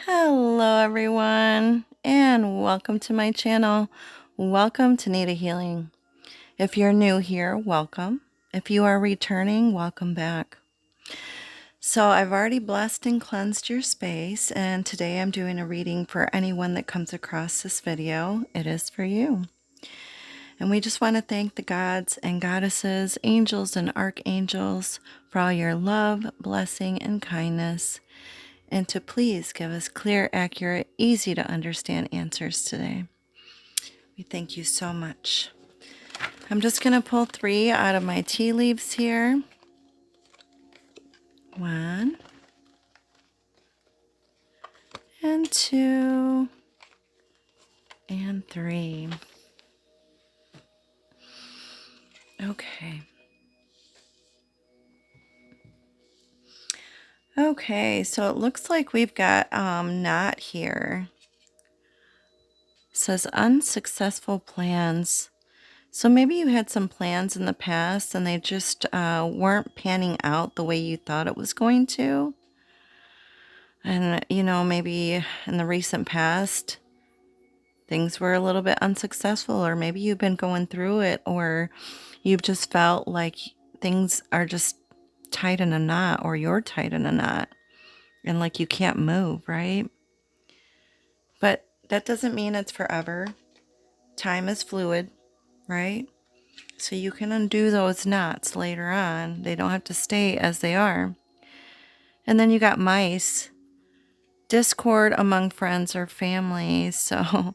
Hello, everyone, and welcome to my channel. Welcome to Nitahealing. If you're new here, welcome. If you are returning, welcome back. So, I've already blessed and cleansed your space, and today I'm doing a reading for anyone that comes across this video. It is for you. And we just want to thank the gods and goddesses, angels and archangels for all your love, blessing, and kindness, and to please give us clear, accurate, easy to understand answers today. We thank you so much. I'm just going to pull 3 out of my tea leaves here. 1 and 2 and 3. Okay. Okay, so it looks like we've got Not here. It says unsuccessful plans. So maybe you had some plans in the past and they just weren't panning out the way you thought it was going to. And, maybe in the recent past, things were a little bit unsuccessful, or maybe you've been going through it, or you've just felt like things are just tied in a knot, or you're tied in a knot, and like you can't move, right? But that doesn't mean it's forever. Time is fluid, right? So you can undo those knots later on. They don't have to stay as they are. And then you got mice, discord among friends or family. So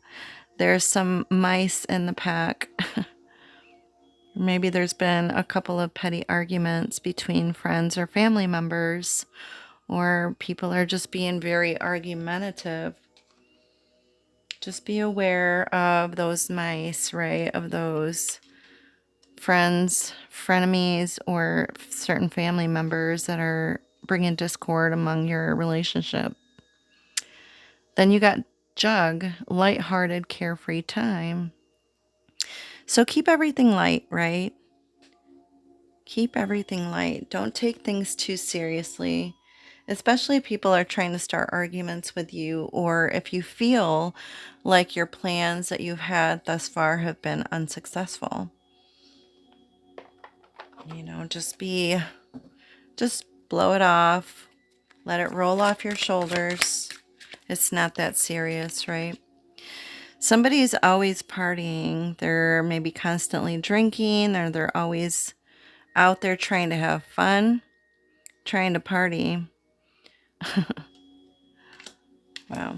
there's some mice in the pack. Maybe there's been a couple of petty arguments between friends or family members, or people are just being very argumentative. Just be aware of those mice, right? Of those friends, frenemies, or certain family members that are bringing discord among your relationship. Then you got Jug, lighthearted, carefree time. So keep everything light, right? Keep everything light. Don't take things too seriously, especially if people are trying to start arguments with you, or if you feel like your plans that you've had thus far have been unsuccessful. Just blow it off. Let it roll off your shoulders. It's not that serious, right? Somebody is always partying. They're maybe constantly drinking, or they're always out there trying to have fun, trying to party. Wow.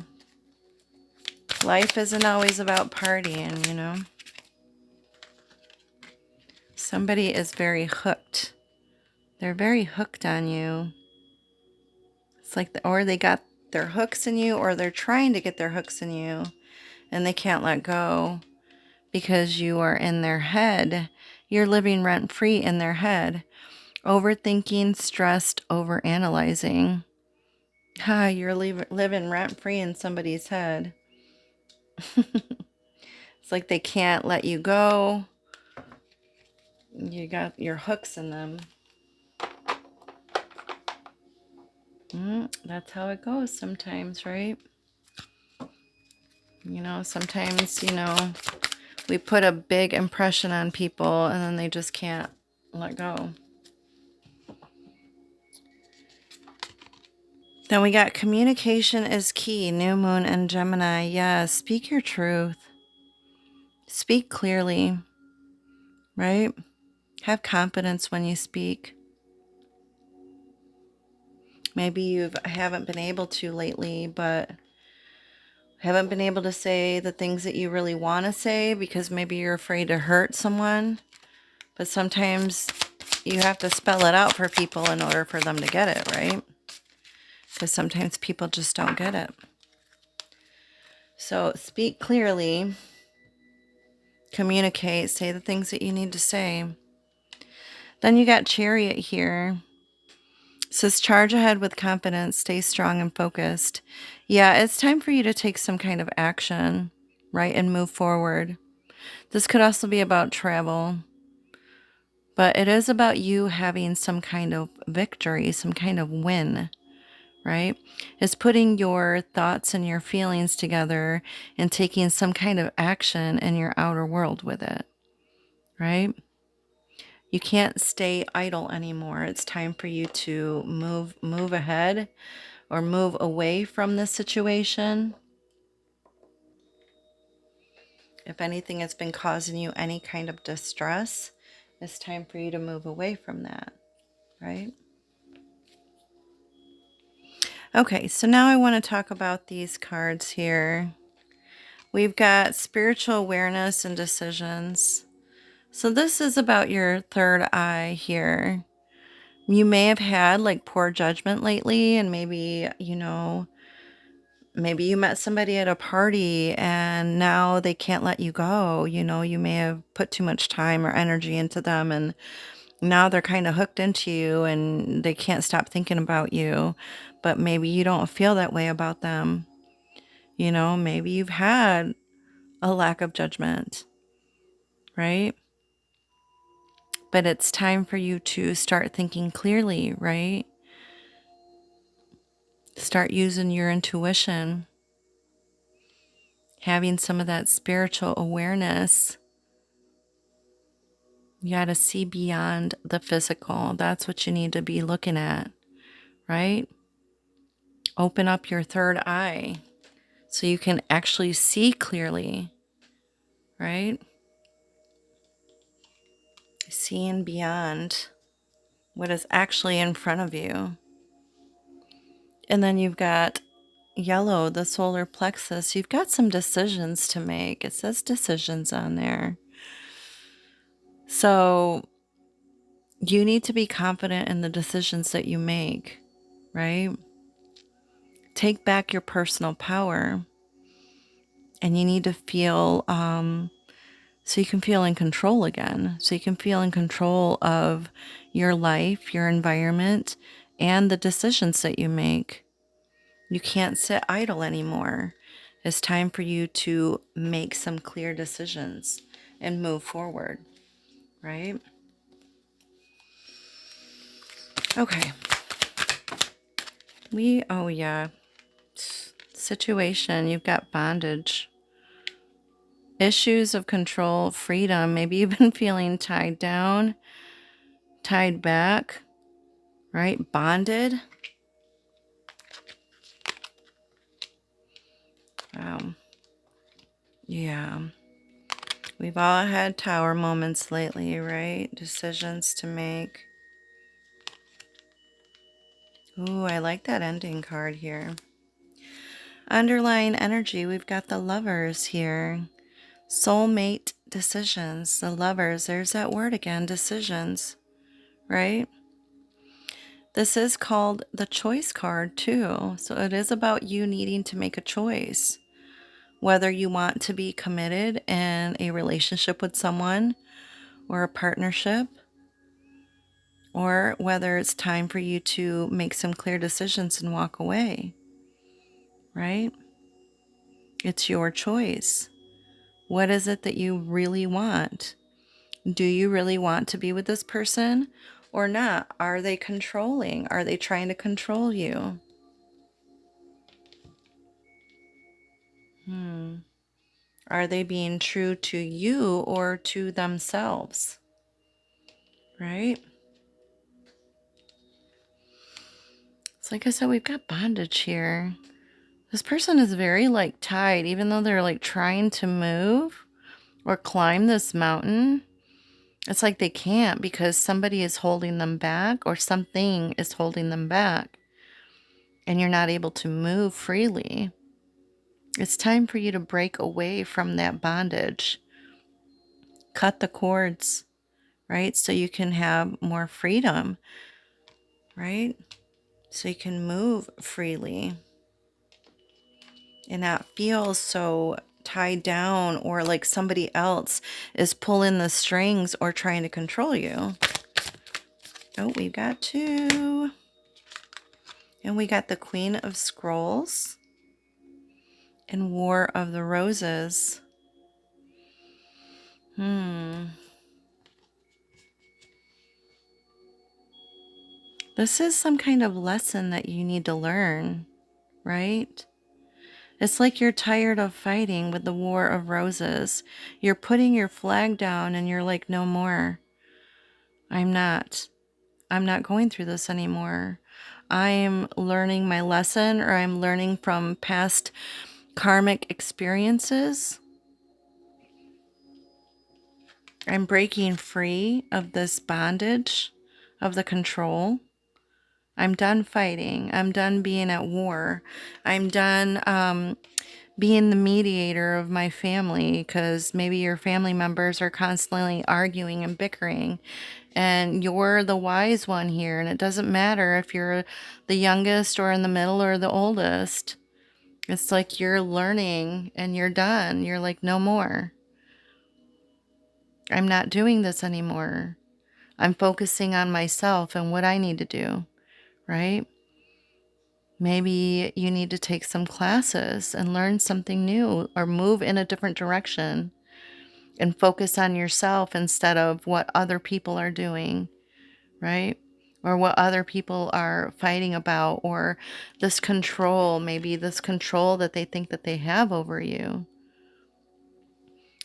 Life isn't always about partying. Somebody is very hooked. They're very hooked on you. It's like, or they got their hooks in you, or they're trying to get their hooks in you, and they can't let go because you are in their head. You're living rent free in their head. Overthinking, stressed, overanalyzing. You're living rent free in somebody's head. It's like they can't let you go. You got your hooks in them. That's how it goes sometimes, right? Sometimes, we put a big impression on people and then they just can't let go. Then we got communication is key, new moon and Gemini. Yes, speak your truth. Speak clearly, right? Have confidence when you speak. Maybe you haven't been able to lately, but haven't been able to say the things that you really want to say because maybe you're afraid to hurt someone. But sometimes you have to spell it out for people in order for them to get it, right? Because sometimes people just don't get it. So speak clearly, communicate, say the things that you need to say. Then you got Chariot here. It says charge ahead with confidence, stay strong and focused. Yeah, it's time for you to take some kind of action, right? And move forward. This could also be about travel. But it is about you having some kind of victory, some kind of win, right? Is putting your thoughts and your feelings together and taking some kind of action in your outer world with it, right? You can't stay idle anymore. It's time for you to move ahead or move away from this situation. If anything has been causing you any kind of distress, it's time for you to move away from that, right? Okay, so now I want to talk about these cards here. We've got spiritual awareness and decisions. So this is about your third eye here. You may have had like poor judgment lately, and maybe, maybe you met somebody at a party and now they can't let you go. You may have put too much time or energy into them, and now they're kind of hooked into you and they can't stop thinking about you. But maybe you don't feel that way about them. Maybe you've had a lack of judgment, right? But it's time for you to start thinking clearly, right? Start using your intuition, having some of that spiritual awareness. You got to see beyond the physical. That's what you need to be looking at, right? Open up your third eye so you can actually see clearly, right? Seeing beyond what is actually in front of you. And then you've got yellow, the solar plexus. You've got some decisions to make. It says decisions on there. So you need to be confident in the decisions that you make, right? Take back your personal power. And you need to feel, so you can feel in control again. So you can feel in control of your life, your environment, and the decisions that you make. You can't sit idle anymore. It's time for you to make some clear decisions and move forward, right? Okay. Oh yeah. Situation, you've got bondage. Issues of control, freedom. Maybe you've been feeling tied down, tied back, right? Bonded. Yeah. We've all had tower moments lately, right? Decisions to make. Ooh, I like that ending card here. Underlying energy, we've got the lovers here. Soulmate decisions. The lovers, there's that word again, decisions, right? This is called the choice card too. So it is about you needing to make a choice. Whether you want to be committed in a relationship with someone or a partnership, or whether it's time for you to make some clear decisions and walk away, right? It's your choice. What is it that you really want? Do you really want to be with this person or not? Are they controlling? Are they trying to control you? Are they being true to you or to themselves? Right? It's like I said, we've got bondage here. This person is very tied, even though they're trying to move or climb this mountain. It's like they can't because somebody is holding them back or something is holding them back. And you're not able to move freely. It's time for you to break away from that bondage. Cut the cords, right? So you can have more freedom, right? So you can move freely and not feel so tied down or like somebody else is pulling the strings or trying to control you. Oh, we've got two. And we got the Queen of Scrolls and War of the Roses. This is some kind of lesson that you need to learn, right? It's like you're tired of fighting with the War of Roses. You're putting your flag down and you're like, no more. I'm not. I'm not going through this anymore. I'm learning my lesson, or I'm learning from past karmic experiences. I'm breaking free of this bondage, of the control. I'm done fighting. I'm done being at war. I'm done being the mediator of my family, because maybe your family members are constantly arguing and bickering, and you're the wise one here. And it doesn't matter if you're the youngest or in the middle or the oldest. It's like you're learning and you're done. You're like, no more. I'm not doing this anymore. I'm focusing on myself and what I need to do, right? Maybe you need to take some classes and learn something new, or move in a different direction and focus on yourself instead of what other people are doing, right? Or what other people are fighting about, or this control, maybe this control that they think that they have over you.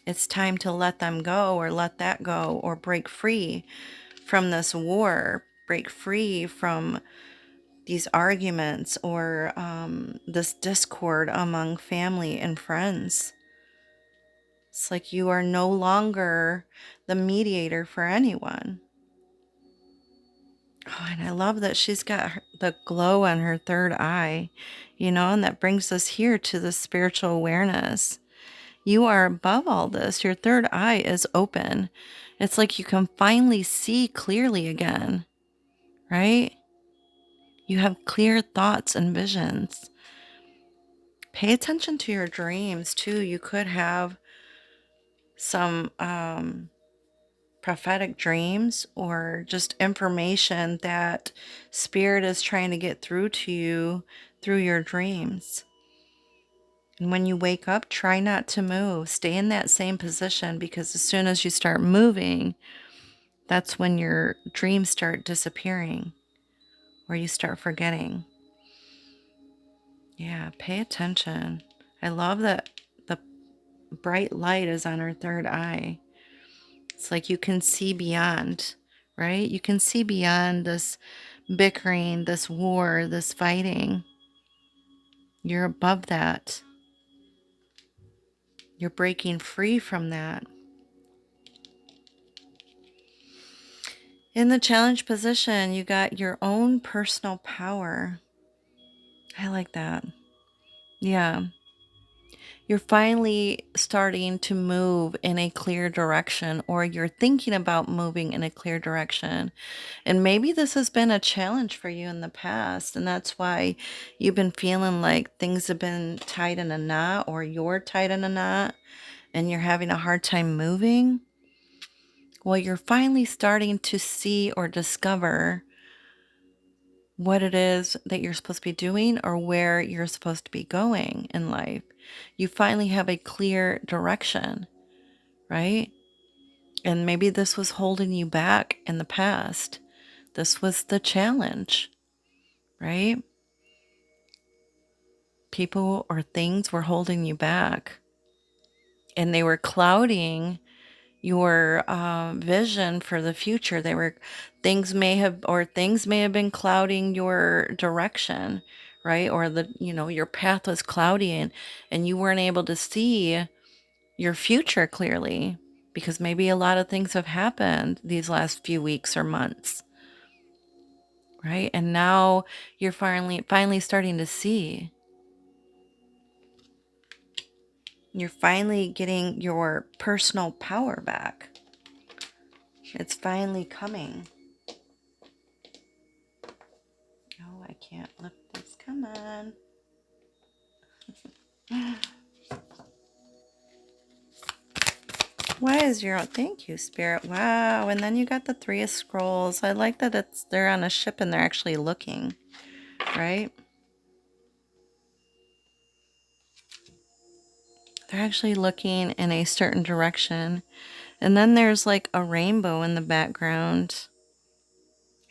It's time to let them go, or let that go, or break free from this war, break free from these arguments, or this discord among family and friends. It's like you are no longer the mediator for anyone. Oh, and I love that she's got the glow on her third eye, and that brings us here to the spiritual awareness. You are above all this. Your third eye is open. It's like you can finally see clearly again, right? You have clear thoughts and visions. Pay attention to your dreams too. You could have some prophetic dreams, or just information that spirit is trying to get through to you through your dreams. And when you wake up, try not to move. Stay in that same position, because as soon as you start moving, that's when your dreams start disappearing, or you start forgetting. Yeah, pay attention. I love that the bright light is on her third eye. It's like you can see beyond, right? You can see beyond this bickering, this war, this fighting. You're above that. You're breaking free from that. In the challenge position, you got your own personal power. I like that. Yeah. You're finally starting to move in a clear direction, or you're thinking about moving in a clear direction. And maybe this has been a challenge for you in the past, and that's why you've been feeling like things have been tied in a knot, or you're tied in a knot, and you're having a hard time moving. Well, you're finally starting to see or discover what it is that you're supposed to be doing, or where you're supposed to be going in life. You finally have a clear direction, right? And maybe this was holding you back in the past. This was the challenge, right? People or things were holding you back, and they were clouding your vision for the future. Things may have been clouding your direction, right? Or your path was cloudy, and you weren't able to see your future clearly, because maybe a lot of things have happened these last few weeks or months, right? And now you're finally starting to see. You're finally getting your personal power back. It's finally coming. Oh, I can't lift this. Come on. Why is your... Thank you, Spirit. Wow. And then you got the Three of Scrolls. I like that they're on a ship and they're actually looking, right? They're actually looking in a certain direction. And then there's like a rainbow in the background.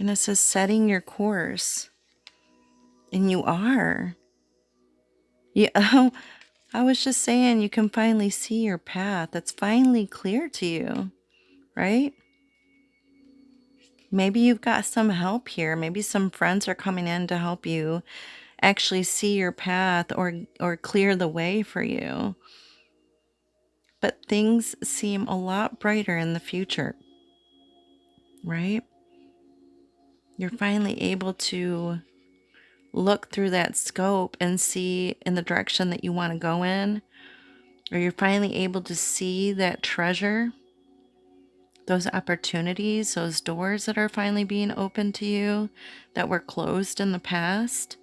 And it says setting your course. And you are. Yeah. I was just saying, you can finally see your path. It's finally clear to you, right? Maybe you've got some help here. Maybe some friends are coming in to help you actually see your path or clear the way for you. But things seem a lot brighter in the future, right? You're finally able to look through that scope and see in the direction that you want to go in, or you're finally able to see that treasure, those opportunities, those doors that are finally being opened to you that were closed in the past,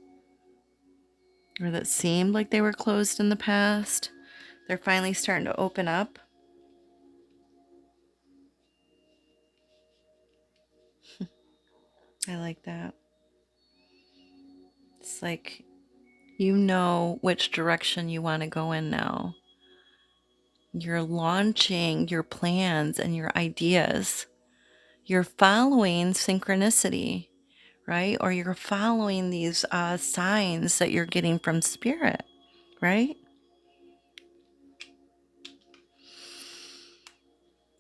or that seemed like they were closed in the past. They're finally starting to open up. I like that. It's like you know which direction you want to go in now. You're launching your plans and your ideas. You're following synchronicity, right? Or you're following these signs that you're getting from spirit, right?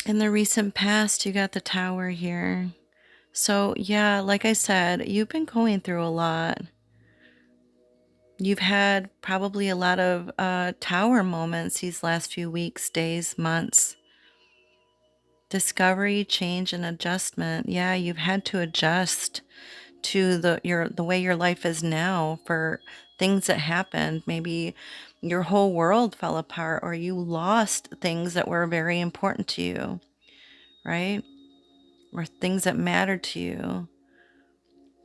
In the recent past, you got the tower here. So, yeah, like I said, you've been going through a lot. You've had probably a lot of tower moments these last few weeks, days, months. Discovery, change, and adjustment. Yeah, you've had to adjust to the way your life is now for things that happened. Maybe your whole world fell apart or you lost things that were very important to you, right? Or things that mattered to you.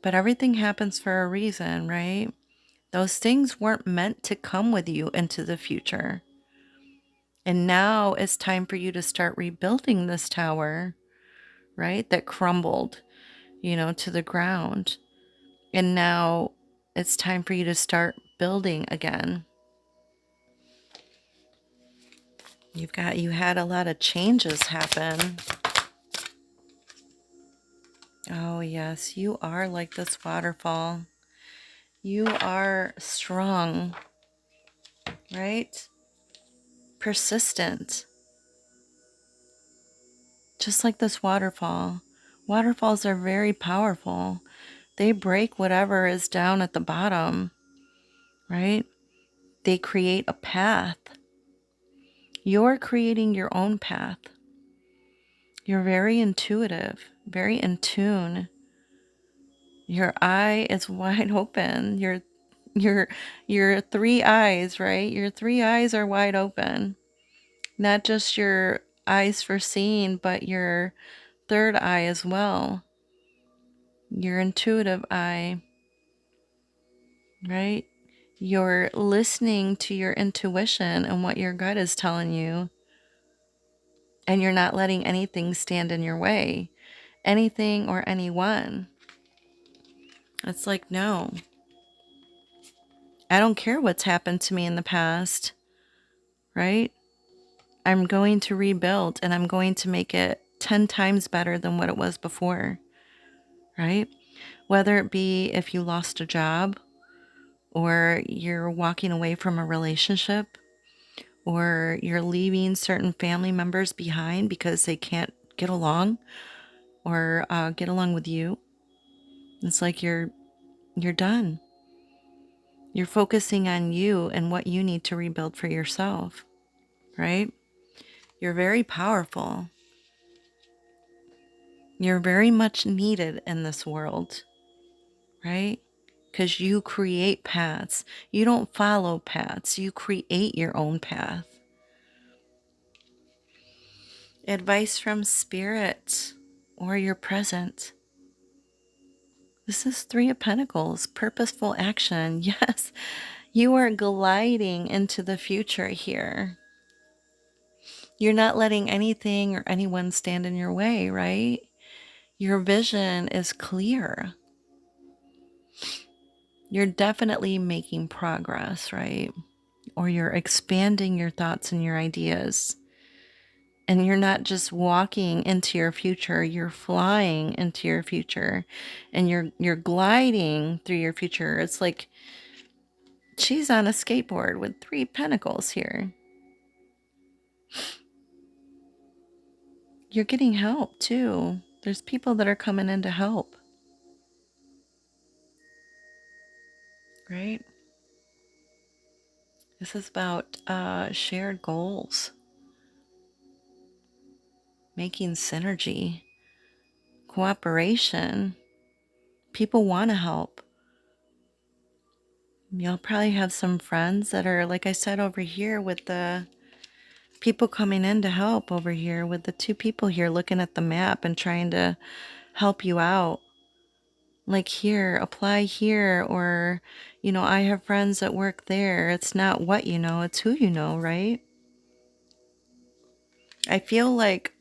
But everything happens for a reason, right? Those things weren't meant to come with you into the future. And now it's time for you to start rebuilding this tower, right? That crumbled, to the ground. And now it's time for you to start building again. You had a lot of changes happen. Oh, yes, you are like this waterfall. You are strong, right? Persistent. Just like this waterfall. Waterfalls are very powerful. They break whatever is down at the bottom, right? They create a path. You're creating your own path. You're very intuitive, very in tune. Your eye is wide open. Your your three eyes, right? Your three eyes are wide open. Not just your eyes for seeing, but your third eye as well. Your intuitive eye, right? You're listening to your intuition and what your gut is telling you, and you're not letting anything stand in your way, anything or anyone. It's like, no, I don't care what's happened to me in the past, right? I'm going to rebuild and I'm going to make it 10 times better than what it was before, right? Whether it be if you lost a job, or you're walking away from a relationship, or you're leaving certain family members behind because they can't get along or get along with you. It's like you're done. You're focusing on you and what you need to rebuild for yourself, right? You're very powerful. You're very much needed in this world, right? Because you create paths. You don't follow paths. You create your own path. Advice from spirit or your present. This is Three of Pentacles, purposeful action. Yes, you are gliding into the future here. You're not letting anything or anyone stand in your way, right? Your vision is clear. You're definitely making progress, right? Or you're expanding your thoughts and your ideas. And you're not just walking into your future, you're flying into your future, and you're gliding through your future. It's like she's on a skateboard with 3 pentacles here. You're getting help too. There's people that are coming in to help. Right? This is about shared goals, making synergy, cooperation. People want to help. You'll probably have some friends that are, like I said, over here with the people coming in to help over here with the 2 people here looking at the map and trying to help you out. Like here, apply here, or, I have friends that work there. It's not what you know, it's who you know, right? I feel like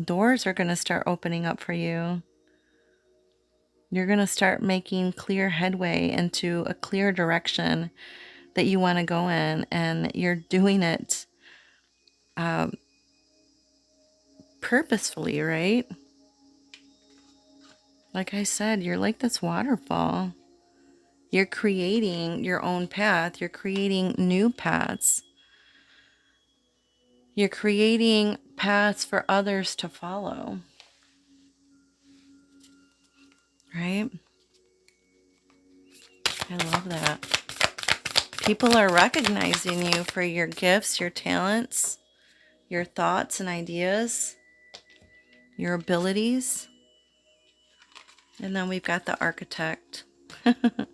doors are going to start opening up for you. You're going to start making clear headway into a clear direction that you want to go in, and you're doing it purposefully, right? Like I said, you're like this waterfall. You're creating your own path. You're creating new paths. You're creating paths for others to follow, right? I love that. People are recognizing you for your gifts, your talents, your thoughts and ideas, your abilities. And then we've got the architect. What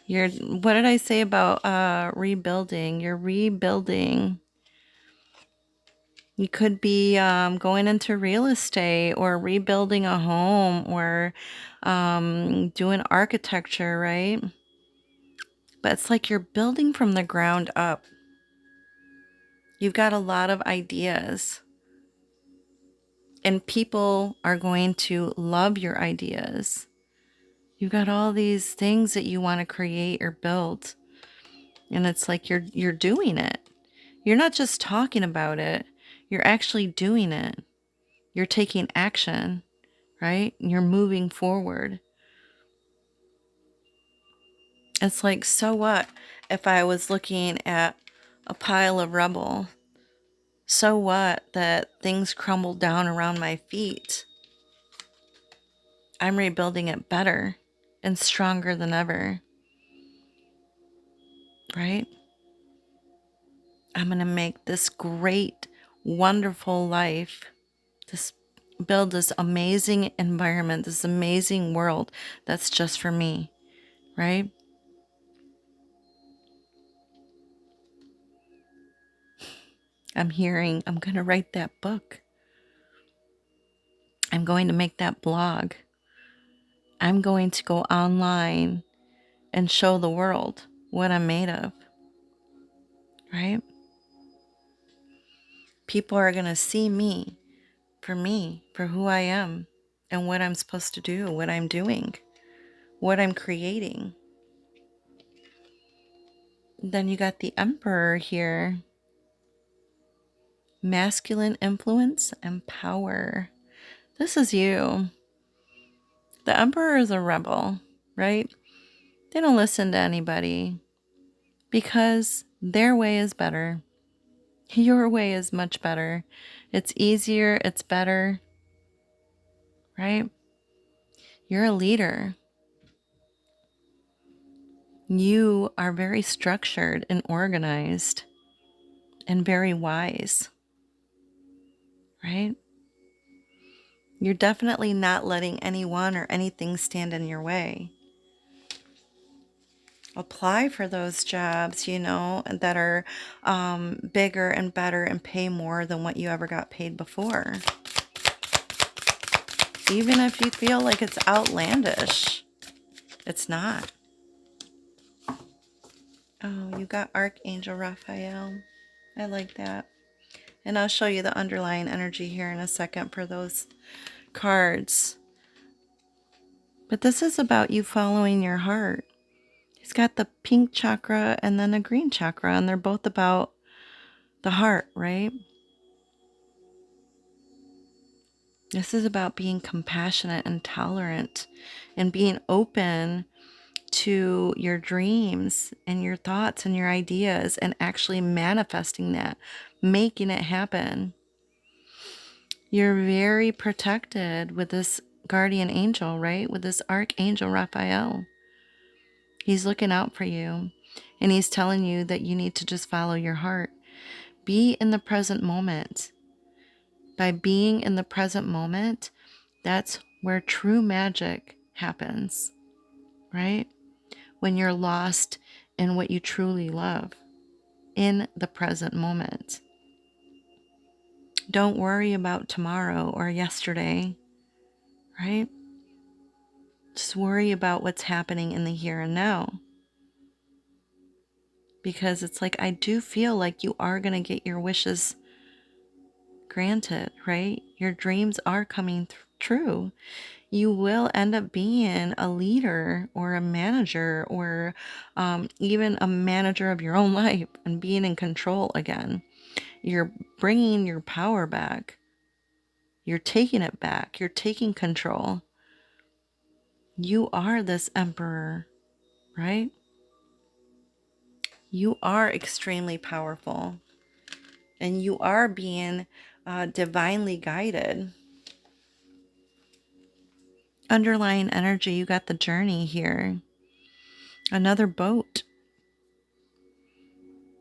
did I say about rebuilding? You're rebuilding. You could be going into real estate or rebuilding a home or doing architecture, right? But it's like you're building from the ground up. You've got a lot of ideas, and people are going to love your ideas. You've got all these things that you want to create or build, and it's like you're doing it. You're not just talking about it, you're actually doing it. You're taking action, right? You're moving forward. It's like, so what if I was looking at a pile of rubble? So what that things crumbled down around my feet? I'm rebuilding it better and stronger than ever, right? I'm going to make this great, wonderful life, this build this amazing environment, this amazing world that's just for me, right? I'm going to write that book. I'm going to make that blog. I'm going to go online and show the world what I'm made of, right? People are going to see me, for who I am and what I'm supposed to do, what I'm doing, what I'm creating. Then you got the Emperor here. Masculine influence and power. This is you. The Emperor is a rebel, right? They don't listen to anybody because their way is better. Your way is much better. It's easier, it's better, right? You're a leader. You are very structured and organized and very wise, right? You're definitely not letting anyone or anything stand in your way. Apply for those jobs, that are bigger and better and pay more than what you ever got paid before. Even if you feel like it's outlandish, it's not. Oh, you got Archangel Raphael. I like that. And I'll show you the underlying energy here in a second for those cards. But this is about you following your heart. He's got the pink chakra and then a green chakra, and they're both about the heart, right? This is about being compassionate and tolerant and being open to your dreams and your thoughts and your ideas and actually manifesting that, making it happen. You're very protected with this guardian angel, right? With this archangel Raphael. He's looking out for you and he's telling you that you need to just follow your heart. Be in the present moment. By being in the present moment, that's where true magic happens, right? When you're lost in what you truly love in the present moment. Don't worry about tomorrow or yesterday, right? Just worry about what's happening in the here and now. Because it's like, I do feel like you are going to get your wishes granted, right? Your dreams are coming true. You will end up being a leader or a manager or even a manager of your own life and being in control again. You're bringing your power back. You're taking it back. You're taking control. You are this emperor, right? You are extremely powerful and you are being divinely guided. Underlying energy, you got the journey here. Another boat.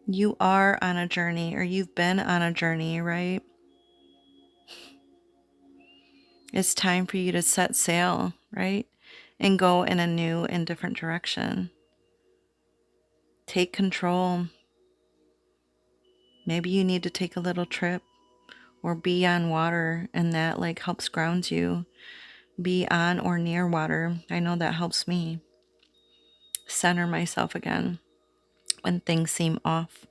You are on a journey or you've been on a journey, right? It's time for you to set sail, right? And go in a new and different direction. Take control. Maybe you need to take a little trip or be on water and that like helps ground you. Be on or near water. I know that helps me center myself again when things seem off.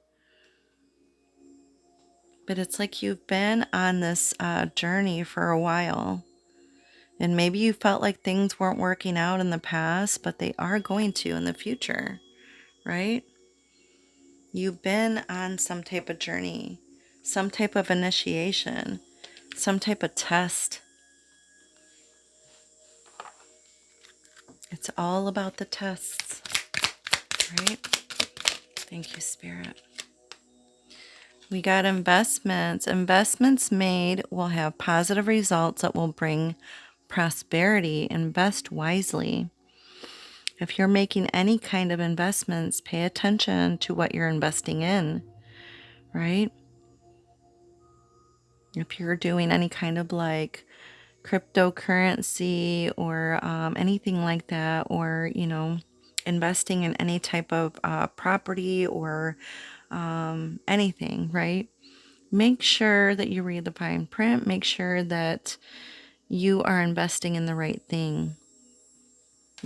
But it's like you've been on this journey for a while. And maybe you felt like things weren't working out in the past, but they are going to in the future, right? You've been on some type of journey, some type of initiation, some type of test. It's all about the tests, right? Thank you, Spirit. We got investments. Investments made will have positive results that will bring prosperity. Invest wisely. If you're making any kind of investments, pay attention to what you're investing in, right? If you're doing any kind of like cryptocurrency or anything like that, or, investing in any type of property or anything, right? Make sure that you read the fine print. Make sure that you are investing in the right thing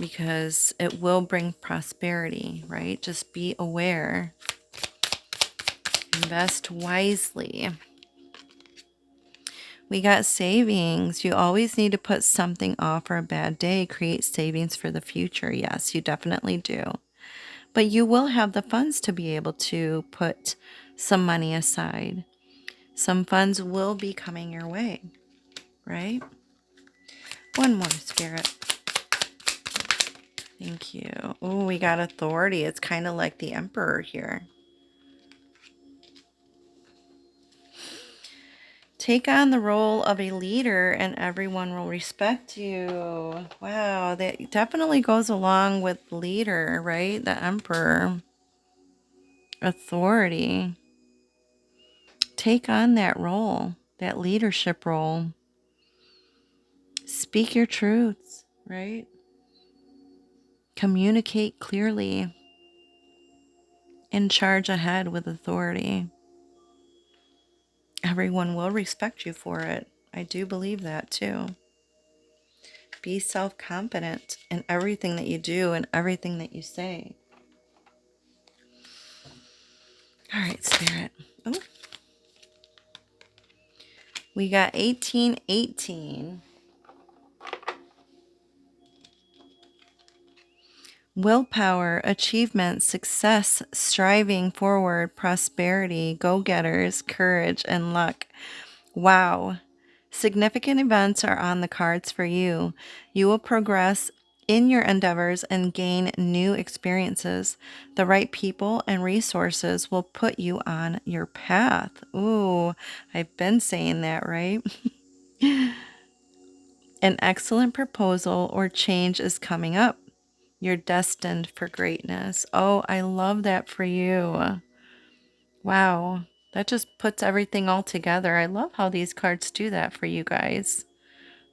because it will bring prosperity, right? Just be aware. Invest wisely. We got savings. You always need to put something off for a bad day. Create savings for the future. Yes, you definitely do. But you will have the funds to be able to put some money aside. Some funds will be coming your way, right? One more, Spirit. Thank you. Oh, we got authority. It's kind of like the Emperor here. Take on the role of a leader and everyone will respect you. Wow, that definitely goes along with leader, right? The Emperor. Authority. Take on that role, that leadership role. Speak your truths, right? Communicate clearly and charge ahead with authority. Everyone will respect you for it. I do believe that too. Be self-confident in everything that you do and everything that you say. All right, Spirit. Oh, we got 1818. Willpower, achievement, success, striving forward, prosperity, go-getters, courage, and luck. Wow. Significant events are on the cards for you. You will progress in your endeavors and gain new experiences. The right people and resources will put you on your path. Ooh, I've been saying that, right? An excellent proposal or change is coming up. You're destined for greatness. Oh, I love that for you. Wow, that just puts everything all together. I love how these cards do that for you guys.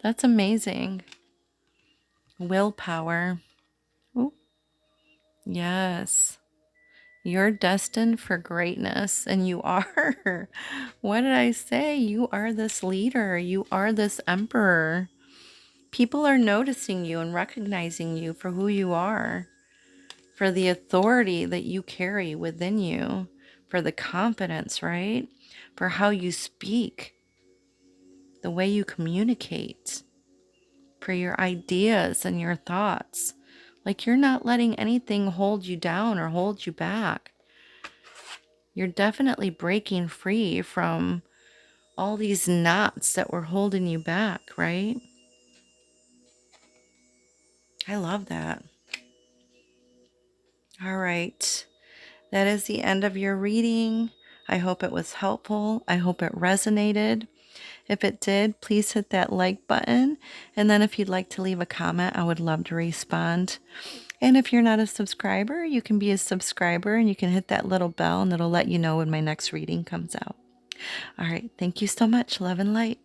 That's amazing. Willpower. Ooh, yes. You're destined for greatness, and you are. What did I say? You are this leader. You are this emperor. People are noticing you and recognizing you for who you are, for the authority that you carry within you, for the confidence, right? For how you speak, the way you communicate, for your ideas and your thoughts. Like you're not letting anything hold you down or hold you back. You're definitely breaking free from all these knots that were holding you back, right? I love that. All right. That is the end of your reading. I hope it was helpful. I hope it resonated. If it did, please hit that like button. And then if you'd like to leave a comment, I would love to respond. And if you're not a subscriber, you can be a subscriber and you can hit that little bell and it'll let you know when my next reading comes out. All right. Thank you so much. Love and light.